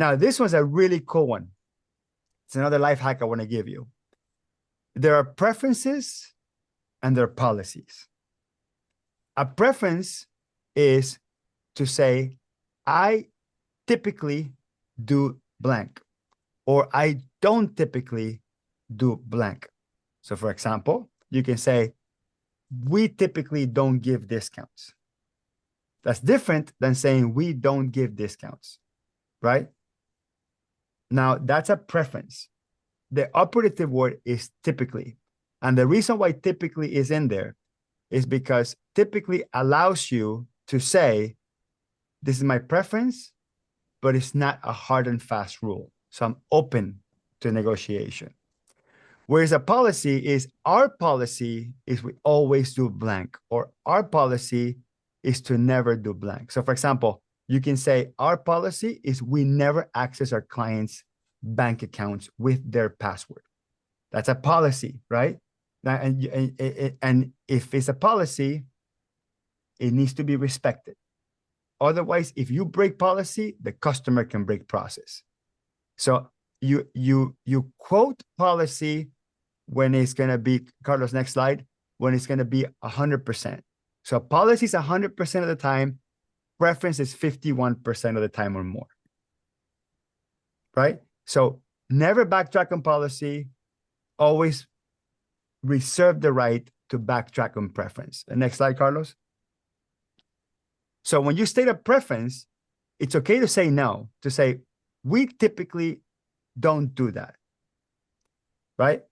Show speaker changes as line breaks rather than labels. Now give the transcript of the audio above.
Now, this one's a really cool one. It's another life hack I want to give you. There are preferences and there are policies. A preference is to say, I typically do blank, or I don't typically do blank. So for example, you can say, we typically don't give discounts. That's different than saying we don't give discounts, right? Now, that's a preference. The operative word is typically. And the reason why typically is in there is because typically allows you to say, this is my preference, but it's not a hard and fast rule. So I'm open to negotiation. Whereas a policy is, our policy is we always do blank, or our policy is to never do blank. So for example, you can say our policy is we never access our clients' bank accounts with their password. That's a policy, right? Now, and if it's a policy, it needs to be respected. Otherwise, if you break policy, the customer can break process. So you quote policy when it's going to be, Carlos, next slide, when it's going to be 100%. So policy is 100% of the time, preference is 51% of the time or more, right? So never backtrack on policy, always reserve the right to backtrack on preference. The next slide, Carlos. So when you state a preference, it's okay to say no, to say, we typically don't do that, right?